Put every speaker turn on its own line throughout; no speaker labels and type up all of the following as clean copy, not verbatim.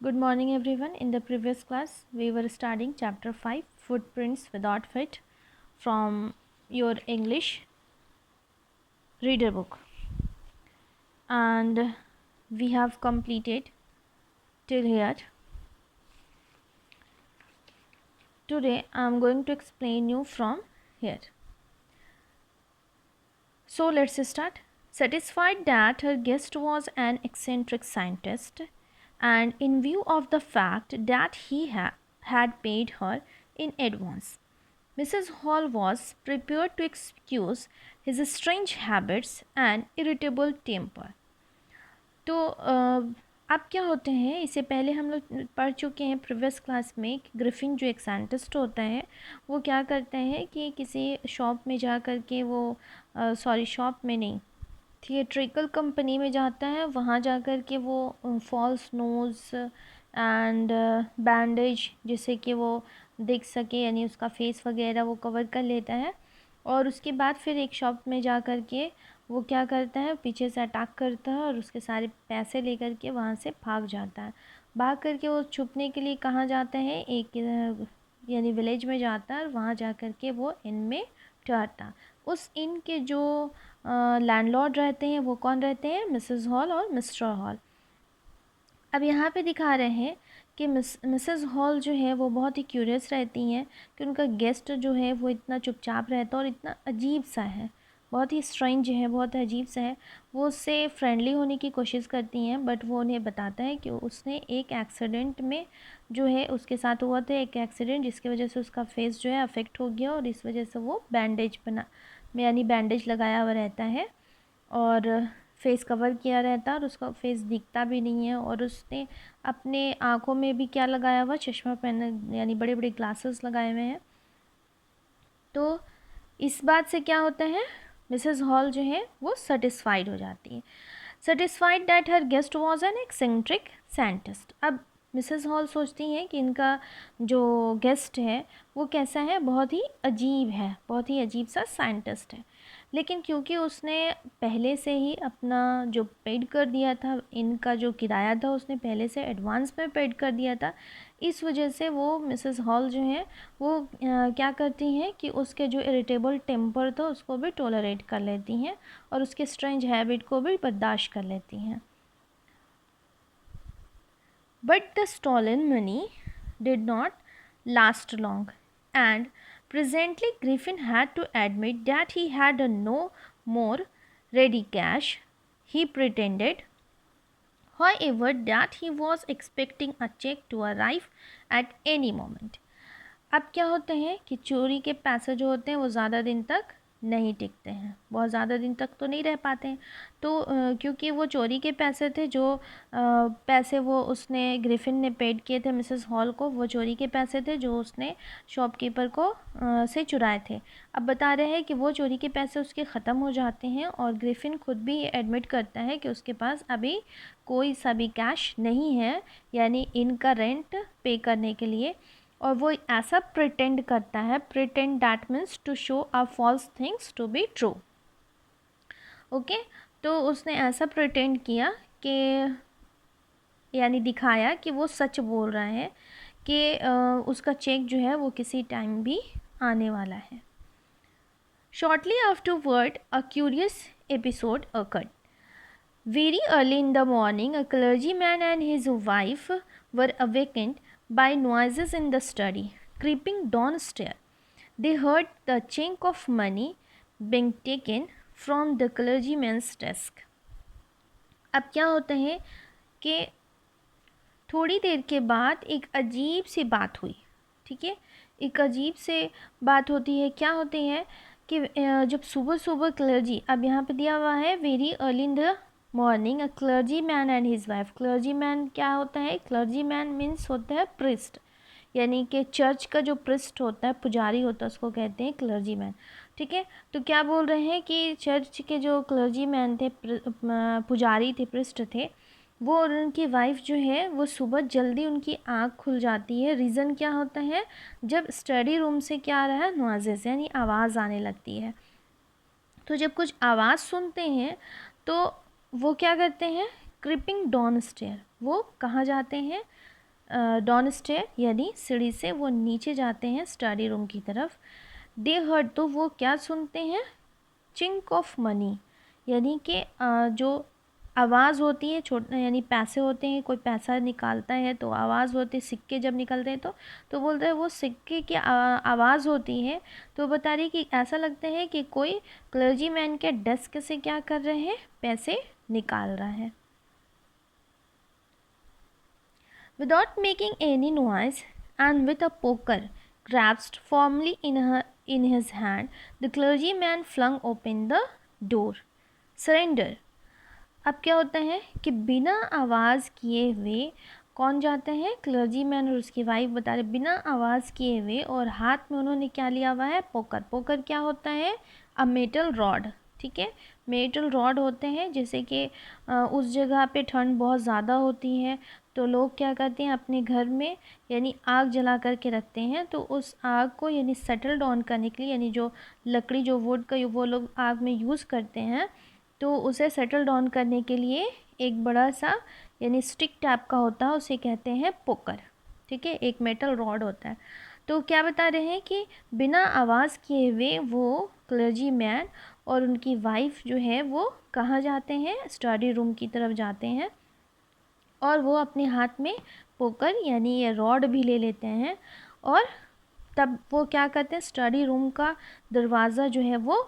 Good morning everyone. In the previous class we were studying chapter 5 footprints without feet from your English reader book, and we have completed till here. Today I am going to explain you from here. So let's start. Satisfied that her guest was an eccentric scientist, and in view of the fact that he had paid her in advance, Mrs. Hall was prepared to excuse his strange habits and irritable temper. तो अब क्या होते हैं, इससे पहले हम लोग पढ़ चुके हैं प्रीवियस क्लास में कि ग्रिफिन जो एक साइंटिस्ट होता है वो क्या करता है कि किसी शॉप में जा कर के वो शॉप में नहीं, थिएट्रिकल कंपनी में जाता है, वहाँ जा कर के वो फॉल्स नोज़ एंड बैंडेज जिससे कि वो देख सके, यानी उसका फेस वगैरह वो कवर कर लेता है। और उसके बाद फिर एक शॉप में जा कर के वो क्या करता है, पीछे से अटैक करता है और उसके सारे पैसे लेकर के वहाँ से भाग जाता है। भाग करके वो छुपने के लिए कहाँ जाता है, एक यानी विलेज में जाता है और वहाँ जा कर के वो इन में ठहरता। उस इन के जो लैंडलॉर्ड रहते हैं वो कौन रहते हैं, मिसेस हॉल और मिस्टर हॉल। अब यहाँ पे दिखा रहे हैं कि मिसेस हॉल जो है वो बहुत ही क्यूरियस रहती हैं कि उनका गेस्ट जो है वो इतना चुपचाप रहता है और इतना अजीब सा है, बहुत ही स्ट्रेंज है, बहुत अजीब सा है। वो उससे फ्रेंडली होने की कोशिश करती हैं, बट वो उन्हें बताता है कि उसने एक एक्सीडेंट में जो है उसके साथ हुआ था एक एक्सीडेंट जिसकी वजह से उसका फेस जो है अफेक्ट हो गया और इस वजह से वो बैंडेज यानी बैंडेज लगाया हुआ रहता है और फेस कवर किया रहता है और उसका फेस दिखता भी नहीं है। और उसने अपने आँखों में भी क्या लगाया हुआ, चश्मा पहना, यानी बड़े बड़े ग्लासेस लगाए हुए हैं। तो इस बात से क्या होता है, मिसेस हॉल जो है वो सेटिस्फाइड हो जाती है। Satisfied that her guest was an eccentric scientist. अब मिसेस हॉल सोचती हैं कि इनका जो गेस्ट है वो कैसा है, बहुत ही अजीब है, बहुत ही अजीब सा साइंटिस्ट है। लेकिन क्योंकि उसने पहले से ही अपना जो पेड कर दिया था, इनका जो किराया था उसने पहले से एडवांस में पेड कर दिया था, इस वजह से वो मिसेस हॉल जो है वो क्या करती हैं कि उसके जो इरिटेबल टेम्पर था उसको भी टॉलरेट कर लेती हैं और उसके स्ट्रेंज हैबिट को भी बर्दाश्त कर लेती हैं। But the stolen money did not last long, and presently Griffin had to admit that he had no more ready cash. He pretended, however, that he was expecting a check to arrive at any moment. अब क्या होते हैं कि चोरी के पैसे जो होते हैं वो ज़्यादा दिन तक नहीं टिकते हैं, बहुत ज़्यादा दिन तक तो नहीं रह पाते हैं। तो क्योंकि वो चोरी के पैसे थे, जो पैसे वो उसने ग्रिफिन ने पेड किए थे मिसेस हॉल को, वो चोरी के पैसे थे जो उसने शॉपकीपर को से चुराए थे। अब बता रहे हैं कि वो चोरी के पैसे उसके ख़त्म हो जाते हैं और ग्रिफिन खुद भी एडमिट करता है कि उसके पास अभी कोई सा भी कैश नहीं है, यानी इनका रेंट पे करने के लिए। और वो ऐसा प्रिटेंड करता है, pretend that means to show a false things to be true. Okay, तो उसने ऐसा प्रिटेंड किया कि यानी दिखाया कि वो सच बोल रहा है कि उसका चेक जो है वो किसी टाइम भी आने वाला है। Shortly afterward a curious episode occurred. Very early in the morning, a clergyman and his wife were awakened by noises in the study. Creeping downstairs, they heard the chink of money being taken from the clergyman's desk. अब क्या होता है कि थोड़ी देर के बाद एक अजीब सी बात हुई, ठीक है, एक अजीब से बात होती है। क्या होती है कि जब सुबह सुबह क्लर्जी, अब यहाँ पे दिया हुआ है very early in the morning a clergy man and his wife. Clergy man क्या होता है, क्लर्जी मैन मीन्स होता है प्रिस्ट, यानी कि चर्च का जो प्रिस्ट होता है, पुजारी होता है, उसको कहते हैं क्लर्जी मैन। ठीक है, तो क्या बोल रहे हैं कि चर्च के जो क्लर्जी मैन थे, पुजारी थे, प्रिस्ट थे, वो और उनकी वाइफ जो है वो सुबह जल्दी उनकी आँख खुल जाती है। रीज़न क्या होता है, जब स्टडी रूम से क्या आ रहा है, नॉइज़ेस यानी आवाज़ आने लगती है। तो जब कुछ आवाज़ सुनते हैं तो वो क्या करते हैं, क्रिपिंग डाउन स्टेयर, वो कहाँ जाते हैं, डाउन स्टेयर यानी सीढ़ी से वो नीचे जाते हैं स्टडी रूम की तरफ। दे हर्ड, तो वो क्या सुनते हैं, चिंक ऑफ मनी, यानी कि जो आवाज़ होती है, छोटा यानी पैसे होते हैं, कोई पैसा निकालता है तो आवाज़ होती है, सिक्के जब निकलते हैं तो बोलते हैं वो सिक्के की आवाज़ होती है। तो बता रही कि ऐसा लगता है कि कोई क्लर्जी मैन के डेस्क से क्या कर रहे हैं, पैसे निकाल रहा है। Without making any noise and with a poker grasped firmly in his hand, the clergyman flung open the door. Surrender. अब क्या होता है कि बिना आवाज़ किए हुए कौन जाते हैं, क्लर्जी मैन और उसकी वाइफ बता रहे, बिना आवाज़ किए हुए, और हाथ में उन्होंने क्या लिया हुआ है, पोकर। पोकर क्या होता है, अ मेटल रॉड, ठीक है, मेटल रॉड होते हैं। जैसे कि उस जगह पे ठंड बहुत ज़्यादा होती है तो लोग क्या करते हैं, अपने घर में यानी आग जला करके रखते हैं, तो उस आग को यानी सेटल डाउन करने के लिए, यानी जो लकड़ी जो वुड का वो लोग आग में यूज़ करते हैं, तो उसे सेटल डाउन करने के लिए एक बड़ा सा यानी स्टिक टाइप का होता है, उसे कहते हैं पोकर, ठीक है, एक मेटल रॉड होता है। तो क्या बता रहे हैं कि बिना आवाज़ किए हुए वो क्लर्जी मैन और उनकी वाइफ जो है वो कहाँ जाते हैं, स्टडी रूम की तरफ जाते हैं, और वो अपने हाथ में पोकर यानी ये रॉड भी ले लेते हैं, और तब वो क्या करते हैं, स्टडी रूम का दरवाज़ा जो है वो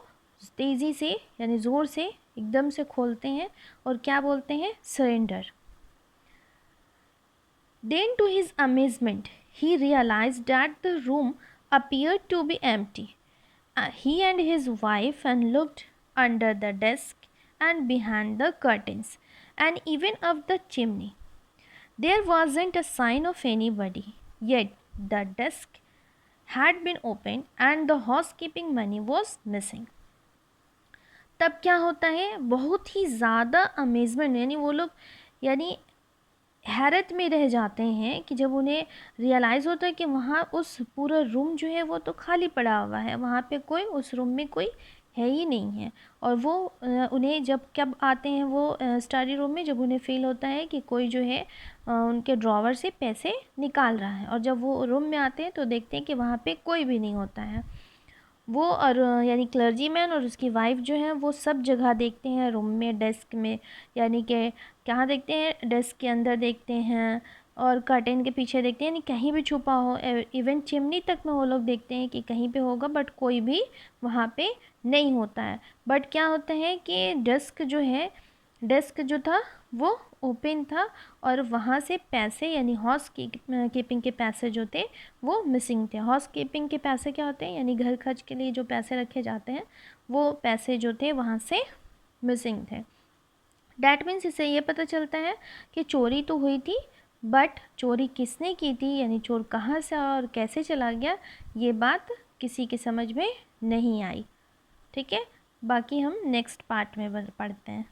तेज़ी से यानी ज़ोर से एकदम से खोलते हैं और क्या बोलते हैं, surrender. Then to his amazement he realized that the room appeared to be empty. He and his wife and looked under the desk and behind the curtains and even up the chimney. There wasn't a sign of anybody, yet the desk had been opened and the housekeeping money was missing. तब क्या होता है, बहुत ही ज़्यादा amazement, यानी वो लोग यानी हैरत में रह जाते हैं कि जब उन्हें रियलाइज़ होता है कि वहाँ उस पूरा रूम जो है वो तो खाली पड़ा हुआ है, वहाँ पे कोई उस रूम में कोई है ही नहीं है। और वो उन्हें जब कब आते हैं वो स्टडी रूम में, जब उन्हें फील होता है कि कोई जो है उनके ड्रॉवर से पैसे निकाल रहा है, और जब वो रूम में आते हैं तो देखते हैं कि वहाँ पे कोई भी नहीं होता है। वो और यानी क्लर्जी मैन और उसकी वाइफ जो है वो सब जगह देखते हैं, रूम में, डेस्क में, यानी कि कहाँ देखते हैं, डेस्क के अंदर देखते हैं और कर्टेन के पीछे देखते हैं, यानी कहीं भी छुपा हो, इवन चिमनी तक में वो लोग देखते हैं कि कहीं पे होगा, बट कोई भी वहाँ पे नहीं होता है। बट क्या होता है कि डेस्क जो था वो ओपन था और वहाँ से पैसे यानी हाउस कीपिंग के पैसे जो थे वो मिसिंग थे। हाउस कीपिंग के पैसे क्या होते हैं, यानी घर खर्च के लिए जो पैसे रखे जाते हैं वो पैसे जो थे वहाँ से मिसिंग थे। डैट मीन्स इससे ये पता चलता है कि चोरी तो हुई थी, बट चोरी किसने की थी, यानी चोर कहाँ से और कैसे चला गया, ये बात किसी के समझ में नहीं आई। ठीक है, बाकी हम नेक्स्ट पार्ट में पढ़ते हैं।